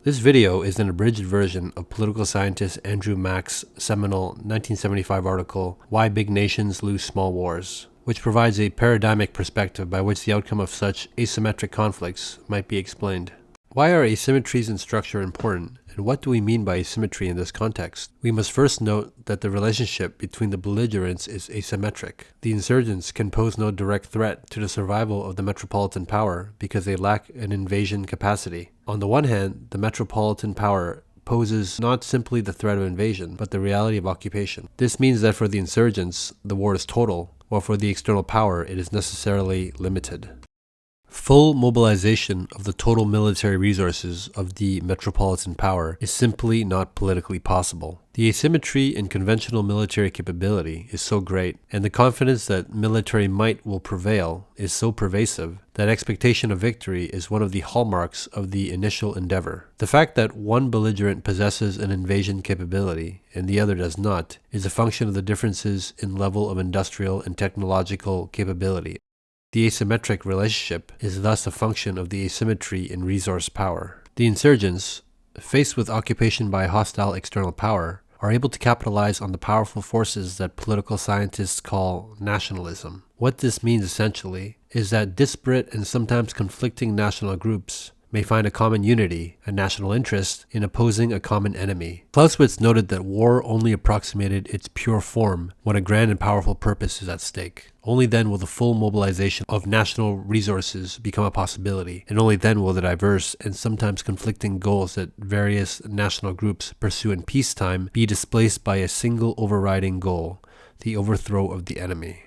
This video is an abridged version of political scientist Andrew Mack's seminal 1975 article, Why Big Nations Lose Small Wars, which provides a paradigmic perspective by which the outcome of such asymmetric conflicts might be explained. Why are asymmetries in structure important, and what do we mean by asymmetry in this context? We must first note that the relationship between the belligerents is asymmetric. The insurgents can pose no direct threat to the survival of the metropolitan power because they lack an invasion capacity. On the one hand, the metropolitan power poses not simply the threat of invasion, but the reality of occupation. This means that for the insurgents, the war is total, while for the external power, it is necessarily limited. Full mobilization of the total military resources of the metropolitan power is simply not politically possible. The asymmetry in conventional military capability is so great, and the confidence that military might will prevail is so pervasive, that expectation of victory is one of the hallmarks of the initial endeavor. The fact that one belligerent possesses an invasion capability and the other does not is a function of the differences in level of industrial and technological capability. The asymmetric relationship is thus a function of the asymmetry in resource power. The insurgents, faced with occupation by a hostile external power, are able to capitalize on the powerful forces that political scientists call nationalism. What this means essentially is that disparate and sometimes conflicting national groups may find a common unity, a national interest, in opposing a common enemy. Clausewitz noted that war only approximated its pure form when a grand and powerful purpose is at stake. Only then will the full mobilization of national resources become a possibility, and only then will the diverse and sometimes conflicting goals that various national groups pursue in peacetime be displaced by a single overriding goal, the overthrow of the enemy.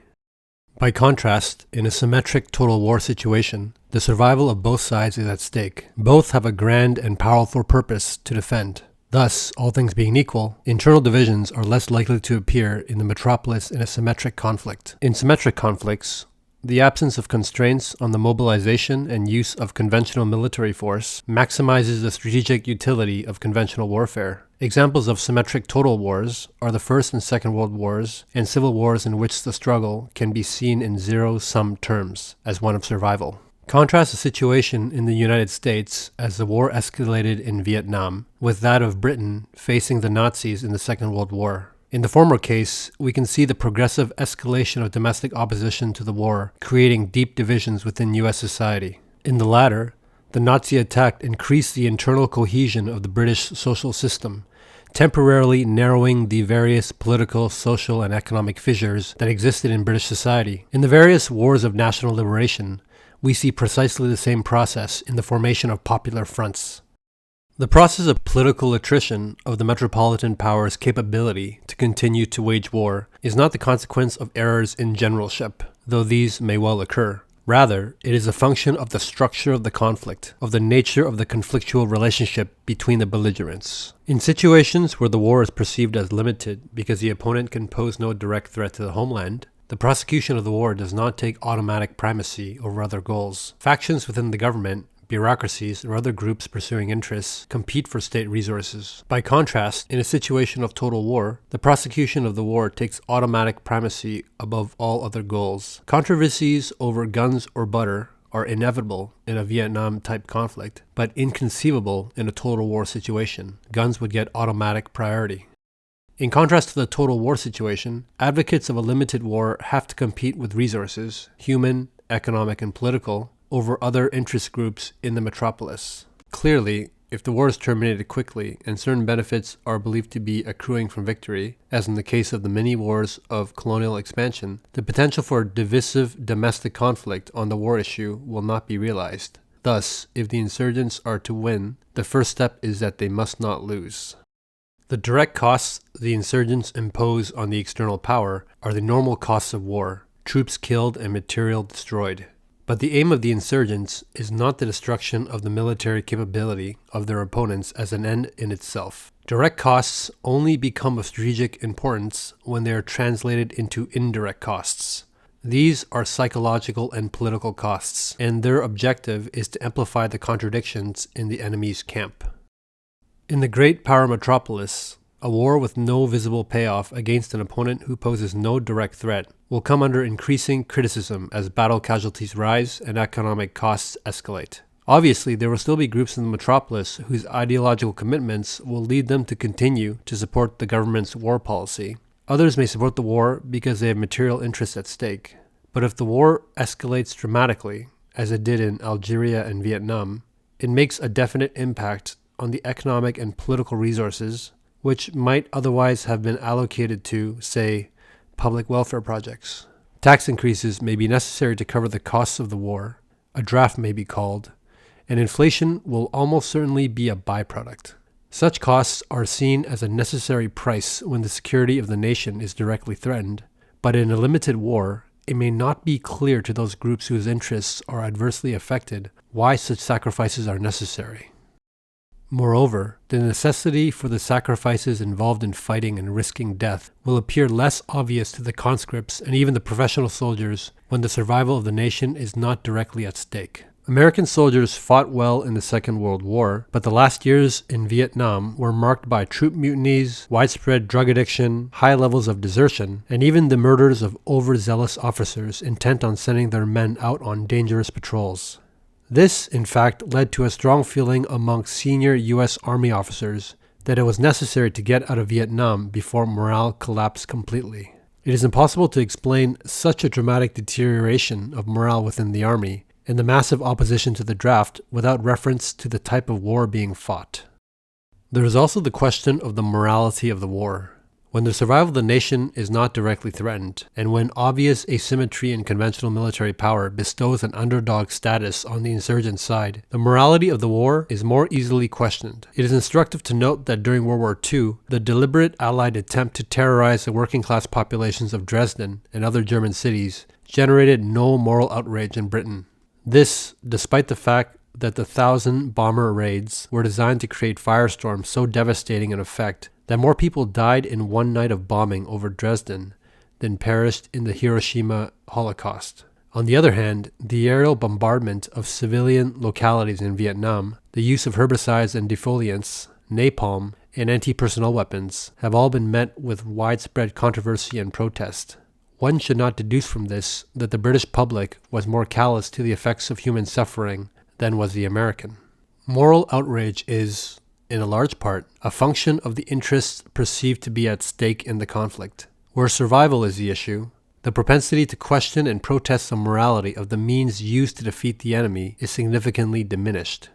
By contrast, in a symmetric total war situation, the survival of both sides is at stake. Both have a grand and powerful purpose to defend. Thus, all things being equal, internal divisions are less likely to appear in the metropolis in a symmetric conflict. In symmetric conflicts, the absence of constraints on the mobilization and use of conventional military force maximizes the strategic utility of conventional warfare. Examples of symmetric total wars are the First and Second World Wars and civil wars in which the struggle can be seen in zero-sum terms as one of survival. Contrast the situation in the United States as the war escalated in Vietnam with that of Britain facing the Nazis in the Second World War. In the former case, we can see the progressive escalation of domestic opposition to the war, creating deep divisions within U.S. society. In the latter, the Nazi attack increased the internal cohesion of the British social system, temporarily narrowing the various political, social, and economic fissures that existed in British society. In the various wars of national liberation, we see precisely the same process in the formation of popular fronts. The process of political attrition of the metropolitan power's capability to continue to wage war is not the consequence of errors in generalship, though these may well occur. Rather, it is a function of the structure of the conflict, of the nature of the conflictual relationship between the belligerents. In situations where the war is perceived as limited because the opponent can pose no direct threat to the homeland, the prosecution of the war does not take automatic primacy over other goals. Factions within the government, bureaucracies, or other groups pursuing interests compete for state resources. By contrast, in a situation of total war, the prosecution of the war takes automatic primacy above all other goals. Controversies over guns or butter are inevitable in a Vietnam-type conflict, but inconceivable in a total war situation. Guns would get automatic priority. In contrast to the total war situation, advocates of a limited war have to compete with resources, human, economic, and political, over other interest groups in the metropolis. Clearly, if the war is terminated quickly and certain benefits are believed to be accruing from victory, as in the case of the many wars of colonial expansion, the potential for divisive domestic conflict on the war issue will not be realized. Thus, if the insurgents are to win, the first step is that they must not lose. The direct costs the insurgents impose on the external power are the normal costs of war, troops killed and material destroyed. But the aim of the insurgents is not the destruction of the military capability of their opponents as an end in itself. Direct costs only become of strategic importance when they are translated into indirect costs. These are psychological and political costs, and their objective is to amplify the contradictions in the enemy's camp. In the great power metropolis, a war with no visible payoff against an opponent who poses no direct threat will come under increasing criticism as battle casualties rise and economic costs escalate. Obviously, there will still be groups in the metropolis whose ideological commitments will lead them to continue to support the government's war policy. Others may support the war because they have material interests at stake. But if the war escalates dramatically, as it did in Algeria and Vietnam, it makes a definite impact on the economic and political resources which might otherwise have been allocated to, say, public welfare projects. Tax increases may be necessary to cover the costs of the war, a draft may be called, and inflation will almost certainly be a byproduct. Such costs are seen as a necessary price when the security of the nation is directly threatened, but in a limited war, it may not be clear to those groups whose interests are adversely affected why such sacrifices are necessary. Moreover, the necessity for the sacrifices involved in fighting and risking death will appear less obvious to the conscripts and even the professional soldiers when the survival of the nation is not directly at stake. American soldiers fought well in the Second World War, but the last years in Vietnam were marked by troop mutinies, widespread drug addiction, high levels of desertion, and even the murders of overzealous officers intent on sending their men out on dangerous patrols. This, in fact, led to a strong feeling among senior U.S. Army officers that it was necessary to get out of Vietnam before morale collapsed completely. It is impossible to explain such a dramatic deterioration of morale within the Army and the massive opposition to the draft without reference to the type of war being fought. There is also the question of the morality of the war. When the survival of the nation is not directly threatened, and when obvious asymmetry in conventional military power bestows an underdog status on the insurgent side, the morality of the war is more easily questioned. It is instructive to note that during World War II, the deliberate Allied attempt to terrorize the working-class populations of Dresden and other German cities generated no moral outrage in Britain. This, despite the fact that the 1,000 bomber raids were designed to create firestorms so devastating in effect that more people died in one night of bombing over Dresden than perished in the Hiroshima Holocaust. On the other hand, the aerial bombardment of civilian localities in Vietnam, the use of herbicides and defoliants, napalm, and anti-personnel weapons have all been met with widespread controversy and protest. One should not deduce from this that the British public was more callous to the effects of human suffering than was the American. Moral outrage is, in a large part, a function of the interests perceived to be at stake in the conflict. Where survival is the issue, the propensity to question and protest the morality of the means used to defeat the enemy is significantly diminished.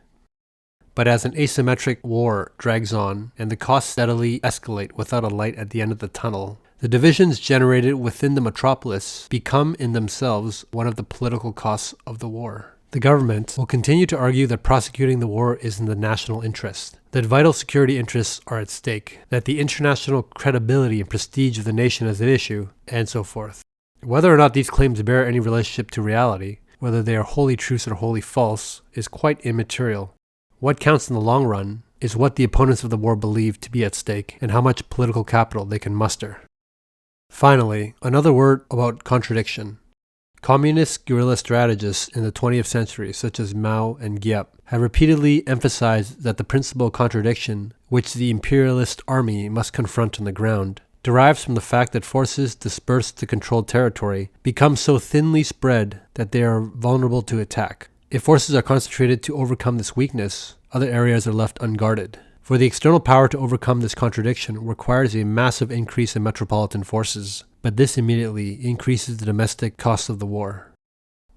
But as an asymmetric war drags on and the costs steadily escalate without a light at the end of the tunnel, the divisions generated within the metropolis become in themselves one of the political costs of the war. The government will continue to argue that prosecuting the war is in the national interest, that vital security interests are at stake, that the international credibility and prestige of the nation is at issue, and so forth. Whether or not these claims bear any relationship to reality, whether they are wholly true or wholly false, is quite immaterial. What counts in the long run is what the opponents of the war believe to be at stake and how much political capital they can muster. Finally, another word about contradiction. Communist guerrilla strategists in the 20th century, such as Mao and Giap, have repeatedly emphasized that the principal contradiction which the imperialist army must confront on the ground derives from the fact that forces dispersed to controlled territory become so thinly spread that they are vulnerable to attack. If forces are concentrated to overcome this weakness, other areas are left unguarded. For the external power to overcome this contradiction requires a massive increase in metropolitan forces, but this immediately increases the domestic cost of the war.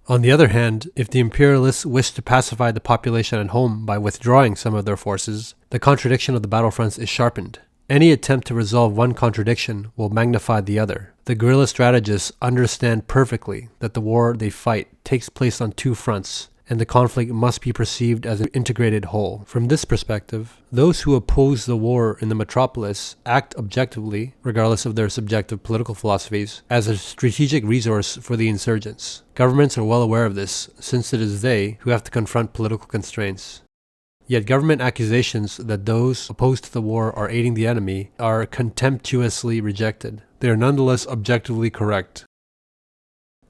On the other hand, if the imperialists wish to pacify the population at home by withdrawing some of their forces, the contradiction of the battlefronts is sharpened. Any attempt to resolve one contradiction will magnify the other. The guerrilla strategists understand perfectly that the war they fight takes place on two fronts, and the conflict must be perceived as an integrated whole. From this perspective, those who oppose the war in the metropolis act objectively, regardless of their subjective political philosophies, as a strategic resource for the insurgents. Governments are well aware of this, since it is they who have to confront political constraints. Yet government accusations that those opposed to the war are aiding the enemy are contemptuously rejected. They are nonetheless objectively correct.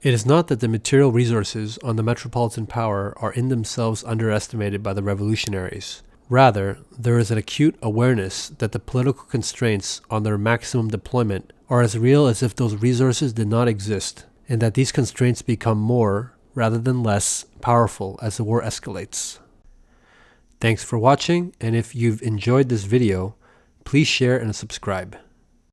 It is not that the material resources on the metropolitan power are in themselves underestimated by the revolutionaries. Rather, there is an acute awareness that the political constraints on their maximum deployment are as real as if those resources did not exist, and that these constraints become more, rather than less, powerful as the war escalates. Thanks for watching, and if you've enjoyed this video, please share and subscribe.